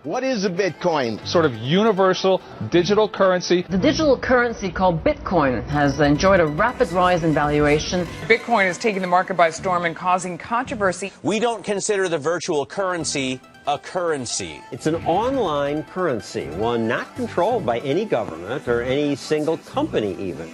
What is a Bitcoin? Sort of universal digital currency. The digital currency called Bitcoin has enjoyed a rapid rise in valuation. Bitcoin is taking the market by storm and causing controversy. We don't consider the virtual currency a currency. It's an online currency, one not controlled by any government or any single company even.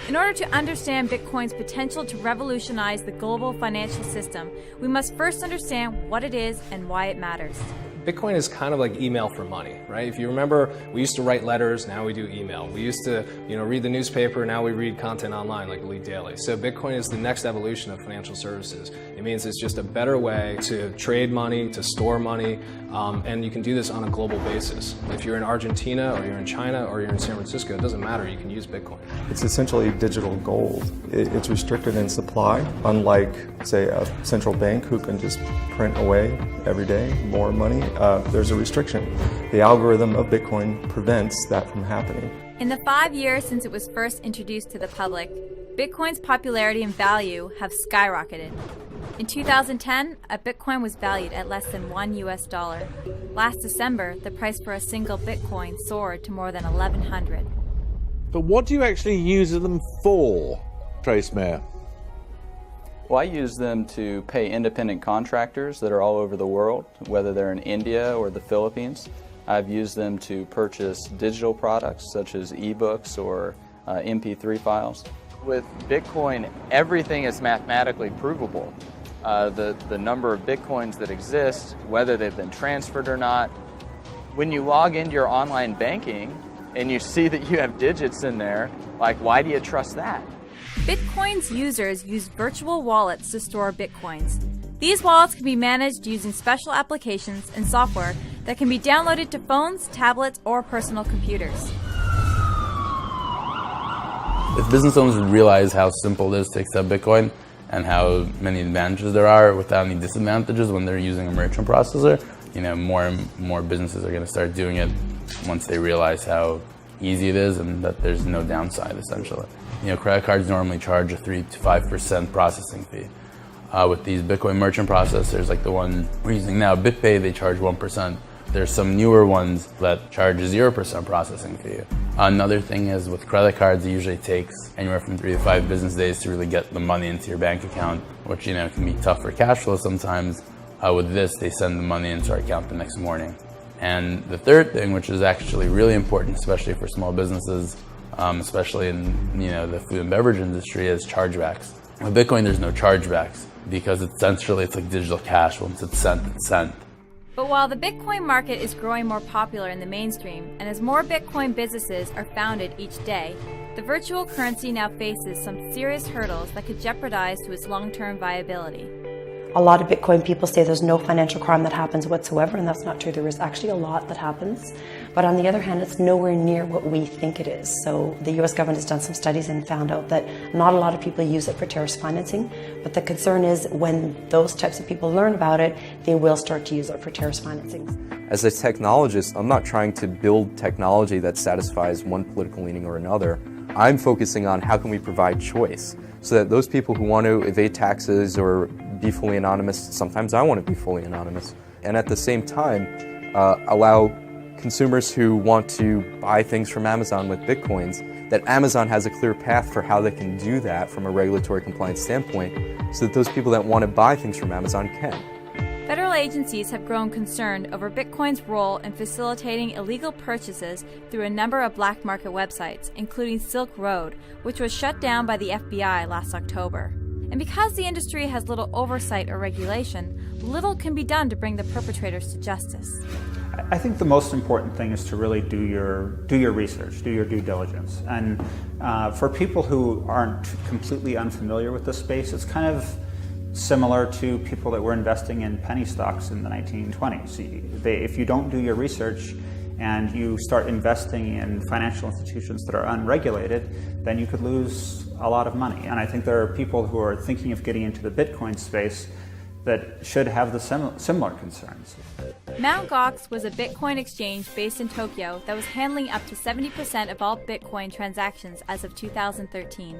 In order to understand Bitcoin's potential to revolutionize the global financial system, we must first understand what it is and why it matters. Bitcoin is kind of like email for money, right? If you remember, we used to write letters, now we do email. We used to, read the newspaper, now we read content online like Elite Daily. So Bitcoin is the next evolution of financial services. It means it's just a better way to trade money, to store money, and you can do this on a global basis. If you're in Argentina, or you're in China, or you're in San Francisco, it doesn't matter, you can use Bitcoin. It's essentially digital gold. It's restricted in supply, unlike, say, a central bank who can just print away every day more money. There's a restriction. The algorithm of Bitcoin prevents that from happening. In the 5 years since it was first introduced to the public, Bitcoin's popularity and value have skyrocketed. In 2010, a Bitcoin was valued at less than $1. Last December, the price for a single Bitcoin soared to more than $1,100. But what do you actually use them for, Trace Mayer? Well, I use them to pay independent contractors that are all over the world, whether they're in India or the Philippines. I've used them to purchase digital products such as ebooks or MP3 files. With Bitcoin, everything is mathematically provable. The number of Bitcoins that exist, whether they've been transferred or not. When you log into your online banking and you see that you have digits in there, like, why do you trust that? Bitcoin's users use virtual wallets to store Bitcoins. These wallets can be managed using special applications and software that can be downloaded to phones, tablets, or personal computers. If business owners would realize how simple it is to accept Bitcoin and how many advantages there are without any disadvantages when they're using a merchant processor, more and more businesses are going to start doing it once they realize how easy it is and that there's no downside, essentially. Credit cards normally charge a 3 to 5% processing fee. With these Bitcoin merchant processors, like the one we're using now, BitPay, they charge 1%. There's some newer ones that charge 0% processing fee. Another thing is with credit cards, it usually takes anywhere from 3 to 5 business days to really get the money into your bank account, which can be tough for cash flow sometimes. With this, they send the money into our account the next morning. And the third thing, which is actually really important, especially for small businesses, especially in the food and beverage industry, is chargebacks. With Bitcoin, there's no chargebacks because essentially it's like digital cash. Once it's sent, it's sent. But while the Bitcoin market is growing more popular in the mainstream, and as more Bitcoin businesses are founded each day, the virtual currency now faces some serious hurdles that could jeopardize to its long-term viability. A lot of Bitcoin people say there's no financial crime that happens whatsoever, and that's not true. There is actually a lot that happens. But on the other hand, it's nowhere near what we think it is. So the US government has done some studies and found out that not a lot of people use it for terrorist financing. But the concern is when those types of people learn about it, they will start to use it for terrorist financing. As a technologist, I'm not trying to build technology that satisfies one political leaning or another. I'm focusing on how can we provide choice so that those people who want to evade taxes or be fully anonymous, sometimes I want to be fully anonymous, and at the same time allow consumers who want to buy things from Amazon with Bitcoins, that Amazon has a clear path for how they can do that from a regulatory compliance standpoint, so that those people that want to buy things from Amazon can. Federal agencies have grown concerned over Bitcoin's role in facilitating illegal purchases through a number of black market websites, including Silk Road, which was shut down by the FBI last October. And because the industry has little oversight or regulation, little can be done to bring the perpetrators to justice. I think the most important thing is to really do your research, do your due diligence. And for people who aren't completely unfamiliar with this space, it's kind of similar to people that were investing in penny stocks in the 1920s. If you don't do your research and you start investing in financial institutions that are unregulated, then you could lose a lot of money. And I think there are people who are thinking of getting into the Bitcoin space that should have the similar concerns. Mt. Gox was a Bitcoin exchange based in Tokyo that was handling up to 70% of all Bitcoin transactions as of 2013.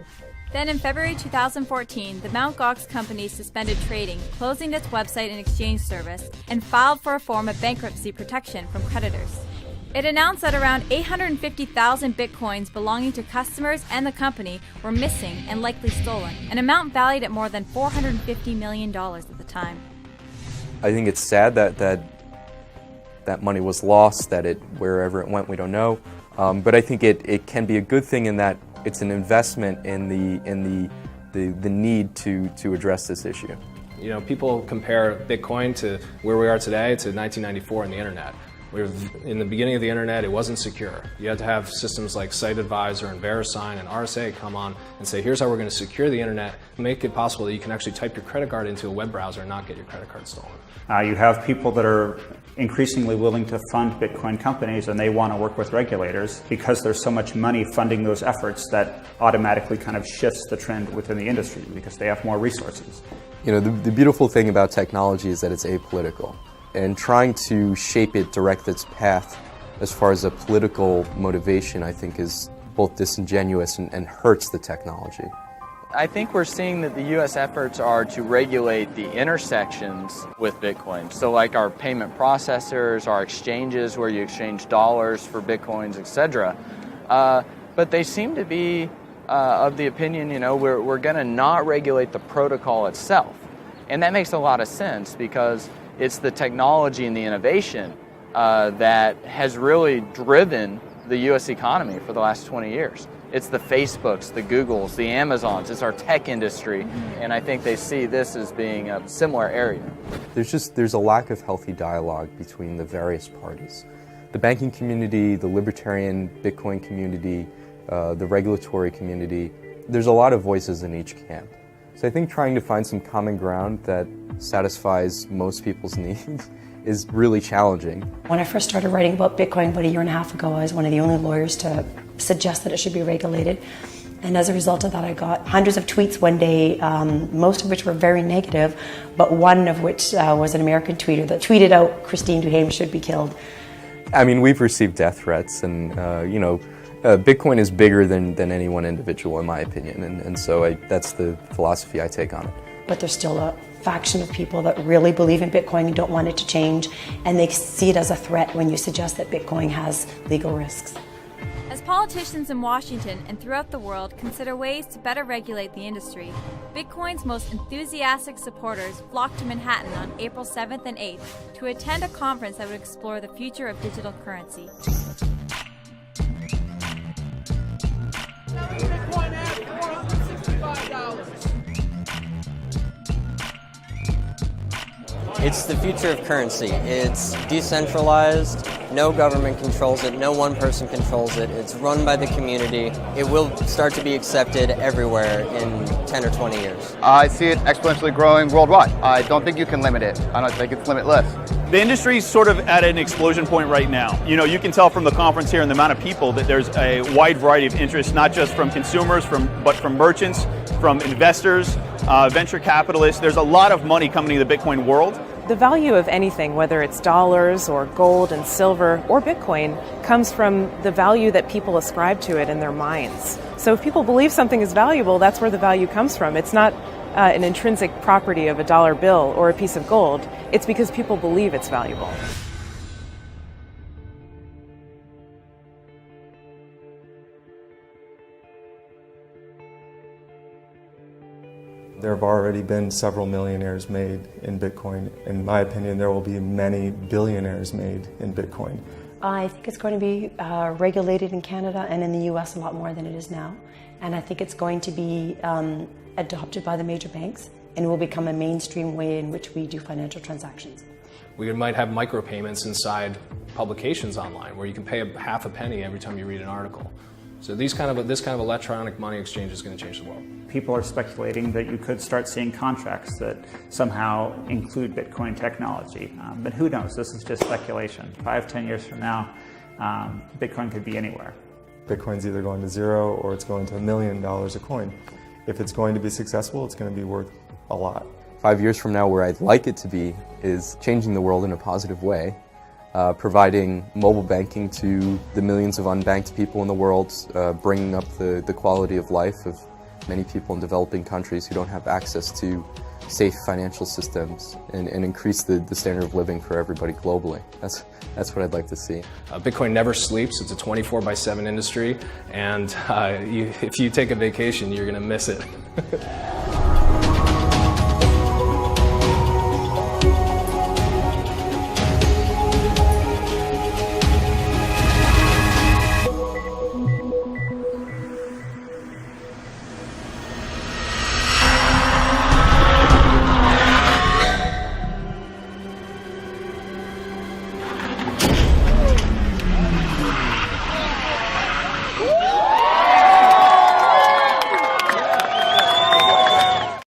Then in February 2014, the Mt. Gox company suspended trading, closing its website and exchange service, and filed for a form of bankruptcy protection from creditors. It announced that around 850,000 Bitcoins belonging to customers and the company were missing and likely stolen, an amount valued at more than $450 million at the time. I think it's sad that money was lost, that wherever it went, we don't know. But I think it can be a good thing in that it's an investment in the need to address this issue. You know, people compare Bitcoin to where we are today to 1994 and the internet. In the beginning of the internet, it wasn't secure. You had to have systems like SiteAdvisor and VeriSign and RSA come on and say, here's how we're going to secure the internet, make it possible that you can actually type your credit card into a web browser and not get your credit card stolen. You have people that are increasingly willing to fund Bitcoin companies, and they want to work with regulators because there's so much money funding those efforts that automatically kind of shifts the trend within the industry because they have more resources. You know, the beautiful thing about technology is that it's apolitical. And trying to shape it, direct its path as far as a political motivation, I think is both disingenuous and hurts the technology. I think we're seeing that the U.S. efforts are to regulate the intersections with Bitcoin. So like our payment processors, our exchanges where you exchange dollars for Bitcoins, etc. But they seem to be of the opinion, you know, we're going to not regulate the protocol itself. And that makes a lot of sense because it's the technology and the innovation that has really driven the U.S. economy for the last 20 years. It's the Facebooks, the Googles, the Amazons, it's our tech industry, and I think they see this as being a similar area. There's a lack of healthy dialogue between the various parties. The banking community, the libertarian Bitcoin community, the regulatory community, there's a lot of voices in each camp. So I think trying to find some common ground that satisfies most people's needs is really challenging. When I first started writing about Bitcoin about a year and a half ago, I was one of the only lawyers to suggest that it should be regulated. And as a result of that, I got hundreds of tweets one day, most of which were very negative, but one of which was an American tweeter that tweeted out Christine Duhame should be killed. I mean, we've received death threats, and you know, Bitcoin is bigger than any one individual, in my opinion, and so that's the philosophy I take on it. But there's still a faction of people that really believe in Bitcoin and don't want it to change, and they see it as a threat when you suggest that Bitcoin has legal risks. As politicians in Washington and throughout the world consider ways to better regulate the industry, Bitcoin's most enthusiastic supporters flocked to Manhattan on April 7th and 8th to attend a conference that would explore the future of digital currency. Bitcoin at $465. It's the future of currency. It's decentralized, no government controls it, no one person controls it. It's run by the community. It will start to be accepted everywhere in 10 or 20 years. I see it exponentially growing worldwide. I don't think you can limit it. I don't think it's limitless. The industry's sort of at an explosion point right now. You know, you can tell from the conference here and the amount of people that there's a wide variety of interests, not just from consumers, but from merchants, from investors, venture capitalists. There's a lot of money coming to the Bitcoin world. The value of anything, whether it's dollars or gold and silver or Bitcoin, comes from the value that people ascribe to it in their minds. So if people believe something is valuable, that's where the value comes from. It's not an intrinsic property of a dollar bill or a piece of gold. It's because people believe it's valuable. There have already been several millionaires made in Bitcoin. In my opinion, there will be many billionaires made in Bitcoin. I think it's going to be regulated in Canada and in the US a lot more than it is now. And I think it's going to be adopted by the major banks and will become a mainstream way in which we do financial transactions. We might have micropayments inside publications online where you can pay half a penny every time you read an article. So this kind of electronic money exchange is going to change the world. People are speculating that you could start seeing contracts that somehow include Bitcoin technology. But who knows? This is just speculation. 5-10 years from now, Bitcoin could be anywhere. Bitcoin's either going to zero or it's going to $1 million a coin. If it's going to be successful, it's going to be worth a lot. 5 years from now, where I'd like it to be is changing the world in a positive way, providing mobile banking to the millions of unbanked people in the world, bringing up the quality of life of many people in developing countries who don't have access to safe financial systems, and increase the standard of living for everybody globally. That's what I'd like to see. Bitcoin never sleeps. It's a 24/7 industry, and if you take a vacation, you're going to miss it.